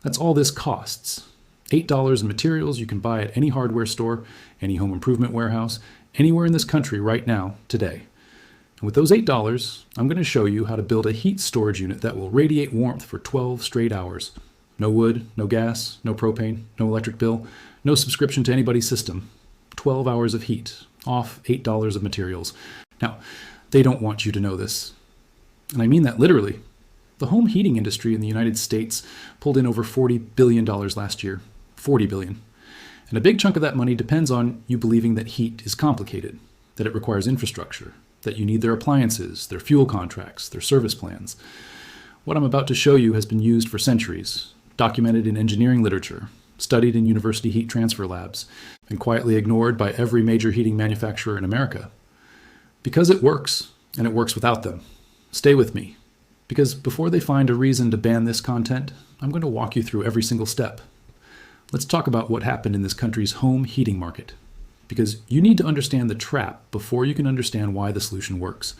That's all this costs. $8 in materials you can buy at any hardware store, any home improvement warehouse, anywhere in this country right now, today. And with those $8, I'm going to show you how to build a heat storage unit that will radiate warmth for 12 straight hours. No wood, no gas, no propane, no electric bill, no subscription to anybody's system. 12 hours of heat, off $8 of materials. Now, they don't want you to know this. And I mean that literally. The home heating industry in the United States pulled in over $40 billion last year. $40 billion. And a big chunk of that money depends on you believing that heat is complicated, that it requires infrastructure, that you need their appliances, their fuel contracts, their service plans. What I'm about to show you has been used for centuries, documented in engineering literature, studied in university heat transfer labs, and quietly ignored by every major heating manufacturer in America. Because it works, and it works without them. Stay with me. Because before they find a reason to ban this content, I'm going to walk you through every single step. Let's talk about what happened in this country's home heating market. Because you need to understand the trap before you can understand why the solution works.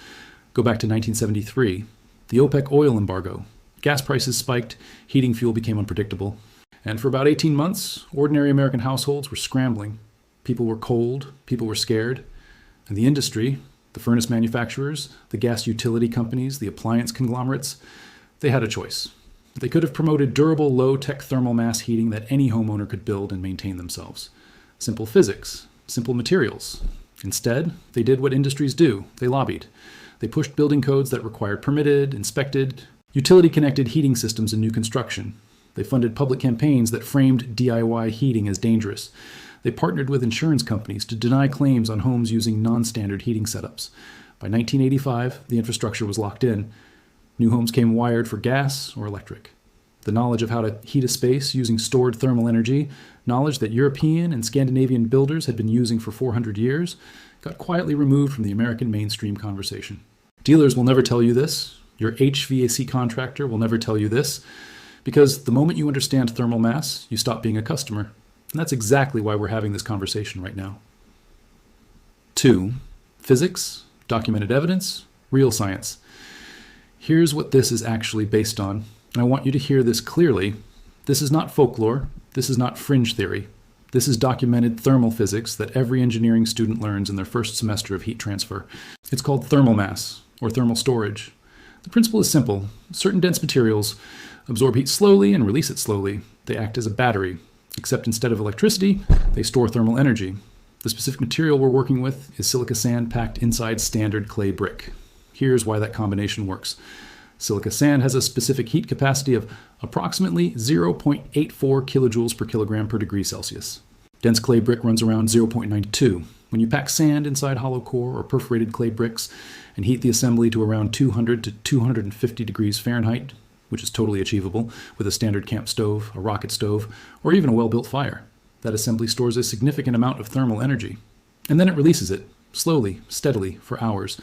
Go back to 1973, the OPEC oil embargo. Gas prices spiked, heating fuel became unpredictable. And for about 18 months, ordinary American households were scrambling. People were cold, people were scared. And the industry, the furnace manufacturers, the gas utility companies, the appliance conglomerates, they had a choice. They could have promoted durable, low-tech thermal mass heating that any homeowner could build and maintain themselves. Simple physics, simple materials. Instead, they did what industries do. They lobbied. They pushed building codes that required permitted, inspected, utility-connected heating systems in new construction. They funded public campaigns that framed DIY heating as dangerous. They partnered with insurance companies to deny claims on homes using non-standard heating setups. By 1985, the infrastructure was locked in. New homes came wired for gas or electric. The knowledge of how to heat a space using stored thermal energy, knowledge that European and Scandinavian builders had been using for 400 years, got quietly removed from the American mainstream conversation. Dealers will never tell you this. Your HVAC contractor will never tell you this. Because the moment you understand thermal mass, you stop being a customer. And that's exactly why we're having this conversation right now. 2. Physics, documented evidence, real science. Here's what this is actually based on, and I want you to hear this clearly. This is not folklore. This is not fringe theory. This is documented thermal physics that every engineering student learns in their first semester of heat transfer. It's called thermal mass, or thermal storage. The principle is simple. Certain dense materials absorb heat slowly and release it slowly. They act as a battery. Except instead of electricity, they store thermal energy. The specific material we're working with is silica sand packed inside standard clay brick. Here's why that combination works. Silica sand has a specific heat capacity of approximately 0.84 kilojoules per kilogram per degree Celsius. Dense clay brick runs around 0.92. When you pack sand inside hollow core or perforated clay bricks and heat the assembly to around 200 to 250 degrees Fahrenheit, which is totally achievable with a standard camp stove, a rocket stove, or even a well-built fire. That assembly stores a significant amount of thermal energy. And then it releases it, slowly, steadily, for hours.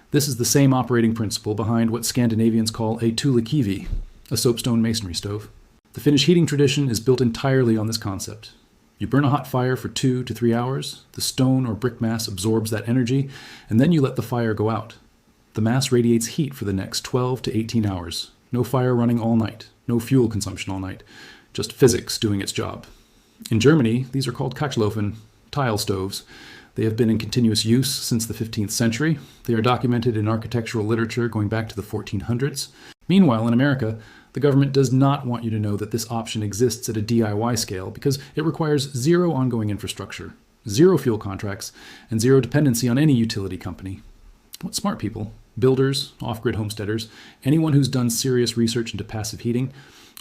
This is the same operating principle behind what Scandinavians call a tulikivi, a soapstone masonry stove. The Finnish heating tradition is built entirely on this concept. You burn a hot fire for 2 to 3 hours, the stone or brick mass absorbs that energy, and then you let the fire go out. The mass radiates heat for the next 12 to 18 hours. No fire running all night, no fuel consumption all night, just physics doing its job. In Germany, these are called Kachelofen, tile stoves. They have been in continuous use since the 15th century. They are documented in architectural literature going back to the 1400s. Meanwhile, in America, the government does not want you to know that this option exists at a DIY scale because it requires zero ongoing infrastructure, zero fuel contracts, and zero dependency on any utility company. What smart people, builders, off-grid homesteaders, anyone who's done serious research into passive heating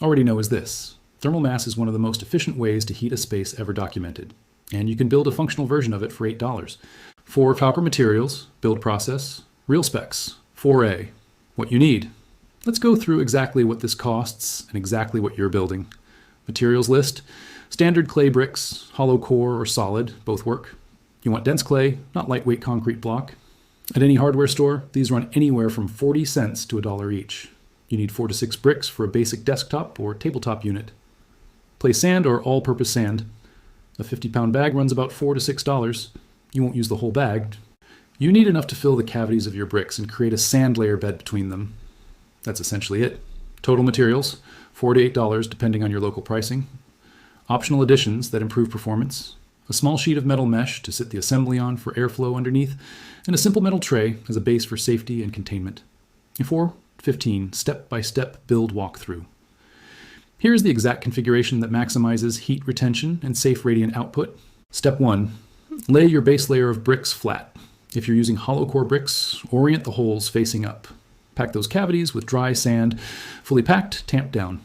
already know is this. Thermal mass is one of the most efficient ways to heat a space ever documented. And you can build a functional version of it for $8. 4 copper materials, build process, real specs, 4A. What you need. Let's go through exactly what this costs and exactly what you're building. Materials list, standard clay bricks, hollow core or solid, both work. You want dense clay, not lightweight concrete block. At any hardware store, these run anywhere from 40 cents to $1 each. You need 4 to 6 bricks for a basic desktop or tabletop unit. Play sand or all-purpose sand. A 50-pound bag runs about $4 to $6. You won't use the whole bag. You need enough to fill the cavities of your bricks and create a sand layer bed between them. That's essentially it. Total materials, $4 to $8 depending on your local pricing, optional additions that improve performance, a small sheet of metal mesh to sit the assembly on for airflow underneath, and a simple metal tray as a base for safety and containment. A 4 to 15 step-by-step build walkthrough. Here's the exact configuration that maximizes heat retention and safe radiant output. Step 1. Lay your base layer of bricks flat. If you're using hollow core bricks, orient the holes facing up. Pack those cavities with dry sand, fully packed, tamped down.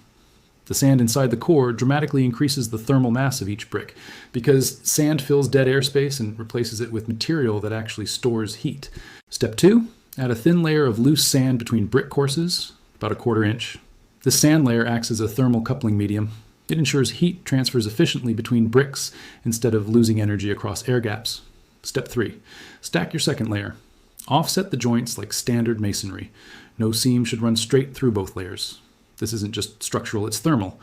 The sand inside the core dramatically increases the thermal mass of each brick because sand fills dead airspace and replaces it with material that actually stores heat. Step 2. Add a thin layer of loose sand between brick courses, about a 1/4 inch. This sand layer acts as a thermal coupling medium. It ensures heat transfers efficiently between bricks instead of losing energy across air gaps. Step 3. Stack your second layer. Offset the joints like standard masonry. No seam should run straight through both layers. This isn't just structural, it's thermal.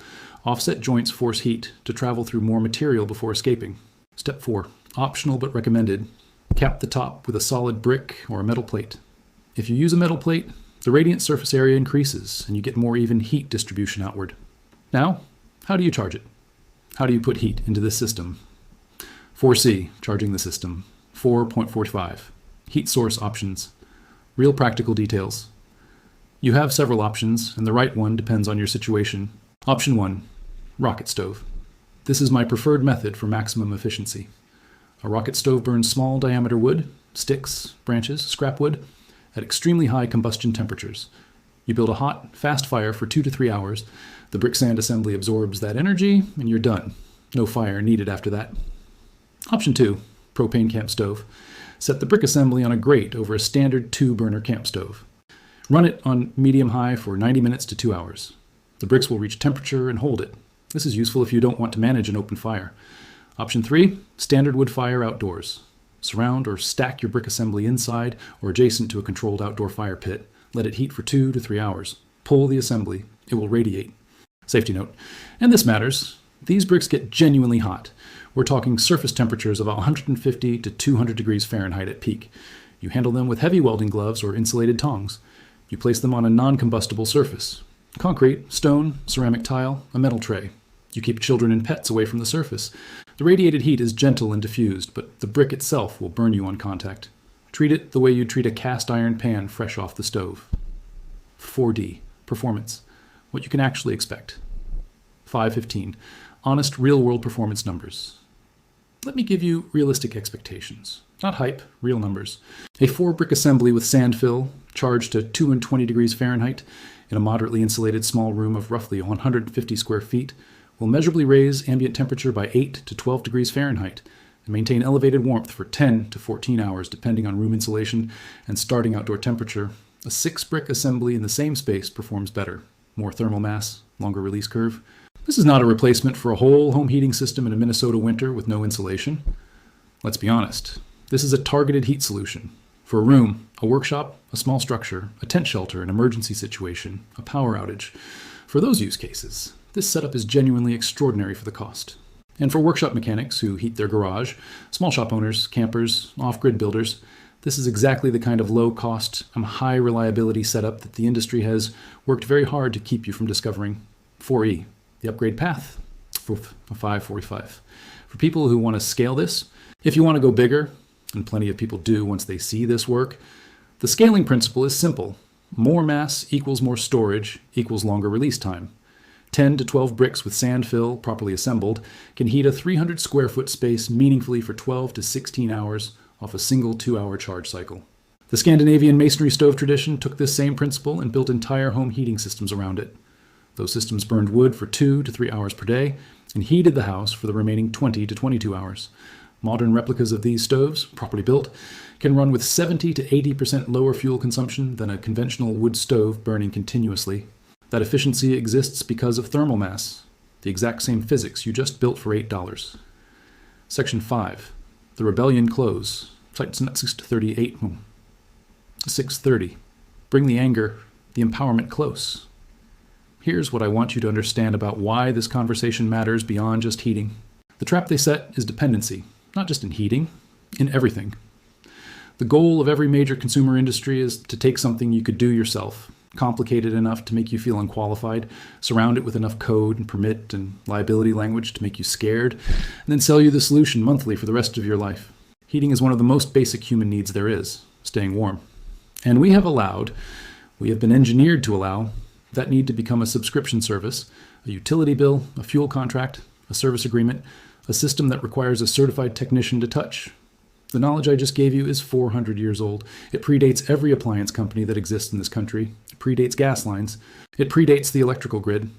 Offset joints force heat to travel through more material before escaping. Step 4. Optional but recommended. Cap the top with a solid brick or a metal plate. If you use a metal plate, the radiant surface area increases and you get more even heat distribution outward. Now, how do you charge it? How do you put heat into this system? 4C, charging the system. 4.45. Heat source options. Real practical details. You have several options, and the right one depends on your situation. Option 1, rocket stove. This is my preferred method for maximum efficiency. A rocket stove burns small diameter wood, sticks, branches, scrap wood, at extremely high combustion temperatures. You build a hot, fast fire for 2 to 3 hours. The brick sand assembly absorbs that energy, and you're done. No fire needed after that. Option 2, propane camp stove. Set the brick assembly on a grate over a standard 2-burner camp stove. Run it on medium-high for 90 minutes to 2 hours. The bricks will reach temperature and hold it. This is useful if you don't want to manage an open fire. Option 3, standard wood fire outdoors. Surround or stack your brick assembly inside or adjacent to a controlled outdoor fire pit. Let it heat for 2 to 3 hours. Pull the assembly. It will radiate. Safety note, and this matters, these bricks get genuinely hot. We're talking surface temperatures of 150 to 200 degrees Fahrenheit at peak. You handle them with heavy welding gloves or insulated tongs. You place them on a non-combustible surface. Concrete, stone, ceramic tile, a metal tray. You keep children and pets away from the surface. The radiated heat is gentle and diffused, but the brick itself will burn you on contact. Treat it the way you'd treat a cast iron pan fresh off the stove. 4D, performance. What you can actually expect. 5.15, honest real-world performance numbers. Let me give you realistic expectations. Not hype, real numbers. A 4-brick assembly with sand fill, charged to 220 degrees Fahrenheit, in a moderately insulated small room of roughly 150 square feet, will measurably raise ambient temperature by 8 to 12 degrees Fahrenheit and maintain elevated warmth for 10 to 14 hours depending on room insulation and starting outdoor temperature. A 6-brick assembly in the same space performs better. More thermal mass, longer release curve. This is not a replacement for a whole home heating system in a Minnesota winter with no insulation. Let's be honest, this is a targeted heat solution. For a room, a workshop, a small structure, a tent shelter, an emergency situation, a power outage. For those use cases, this setup is genuinely extraordinary for the cost. And for workshop mechanics who heat their garage, small shop owners, campers, off-grid builders, this is exactly the kind of low-cost and high-reliability setup that the industry has worked very hard to keep you from discovering. 4E, the upgrade path. 5.45. For people who want to scale this, if you want to go bigger, and plenty of people do once they see this work, the scaling principle is simple. More mass equals more storage equals longer release time. 10 to 12 bricks with sand fill, properly assembled, can heat a 300 square foot space meaningfully for 12 to 16 hours off a single 2-hour charge cycle. The Scandinavian masonry stove tradition took this same principle and built entire home heating systems around it. Those systems burned wood for 2 to 3 hours per day and heated the house for the remaining 20 to 22 hours. Modern replicas of these stoves, properly built, can run with 70 to 80% lower fuel consumption than a conventional wood stove burning continuously. That efficiency exists because of thermal mass, the exact same physics you just built for $8. Section 5. The Rebellion Close. Site 638. 6:30. Bring the anger, the empowerment close. Here's what I want you to understand about why this conversation matters beyond just heating. The trap they set is dependency, not just in heating, in everything. The goal of every major consumer industry is to take something you could do yourself complicated enough to make you feel unqualified, surround it with enough code and permit and liability language to make you scared, and then sell you the solution monthly for the rest of your life. Heating is one of the most basic human needs there is, staying warm. And we have been engineered to allow that need to become a subscription service, a utility bill, a fuel contract, a service agreement, a system that requires a certified technician to touch. The knowledge I just gave you is 400 years old. It predates every appliance company that exists in this country. It predates gas lines. It predates the electrical grid.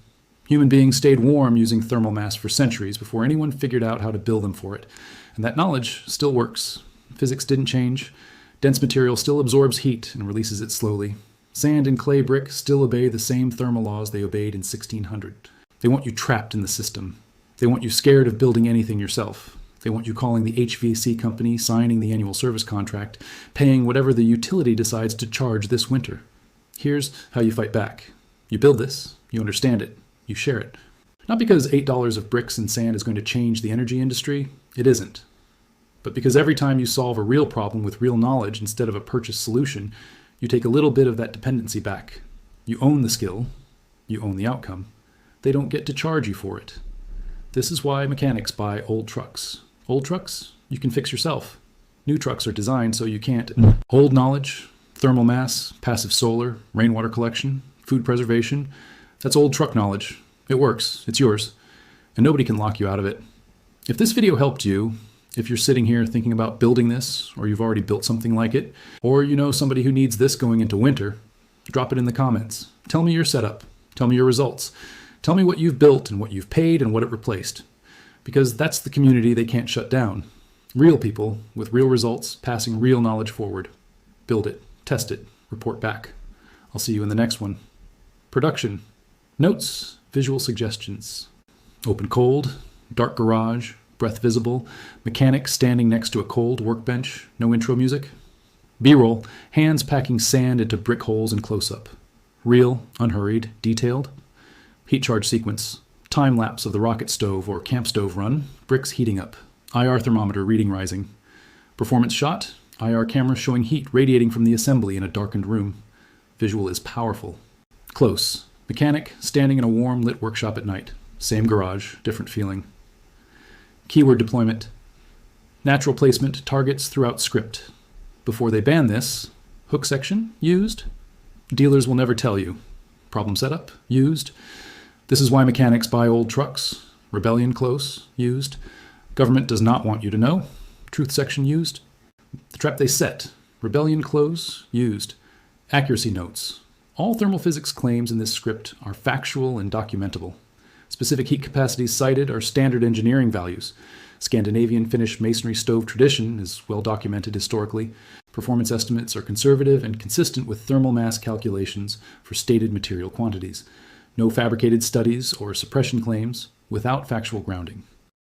Human beings stayed warm using thermal mass for centuries before anyone figured out how to bill them for it. And that knowledge still works. Physics didn't change. Dense material still absorbs heat and releases it slowly. Sand and clay brick still obey the same thermal laws they obeyed in 1600. They want you trapped in the system. They want you scared of building anything yourself. They want you calling the HVAC company, signing the annual service contract, paying whatever the utility decides to charge this winter. Here's how you fight back. You build this, you understand it, you share it. Not because $8 of bricks and sand is going to change the energy industry, it isn't. But because every time you solve a real problem with real knowledge instead of a purchased solution, you take a little bit of that dependency back. You own the skill, you own the outcome. They don't get to charge you for it. This is why mechanics buy old trucks. Old trucks, you can fix yourself. New trucks are designed so you can't. Old knowledge, thermal mass, passive solar, rainwater collection, food preservation, that's old truck knowledge. It works, it's yours, and nobody can lock you out of it. If this video helped you, if you're sitting here thinking about building this, or you've already built something like it, or you know somebody who needs this going into winter, drop it in the comments. Tell me your setup. Tell me your results. Tell me what you've built and what you've paid and what it replaced. Because that's the community they can't shut down. Real people with real results passing real knowledge forward. Build it, test it, report back. I'll see you in the next one. Production. Notes, visual suggestions. Open cold, dark garage, breath visible, mechanic standing next to a cold workbench, no intro music. B-roll, hands packing sand into brick holes in close-up. Real, unhurried, detailed. Heat charge sequence. Time lapse of the rocket stove or camp stove run, bricks heating up. IR thermometer reading rising. Performance shot, IR camera showing heat radiating from the assembly in a darkened room. Visual is powerful. Close, mechanic standing in a warm lit workshop at night. Same garage, different feeling. Keyword deployment. Natural placement targets throughout script. Before they ban this, hook section, used. Dealers will never tell you. Problem setup, used. This is why mechanics buy old trucks. Rebellion close, used. Government does not want you to know. Truth section used. The trap they set. Rebellion close, used. Accuracy notes. All thermal physics claims in this script are factual and documentable. Specific heat capacities cited are standard engineering values. Scandinavian Finnish masonry stove tradition is well documented historically. Performance estimates are conservative and consistent with thermal mass calculations for stated material quantities. No fabricated studies or suppression claims without factual grounding.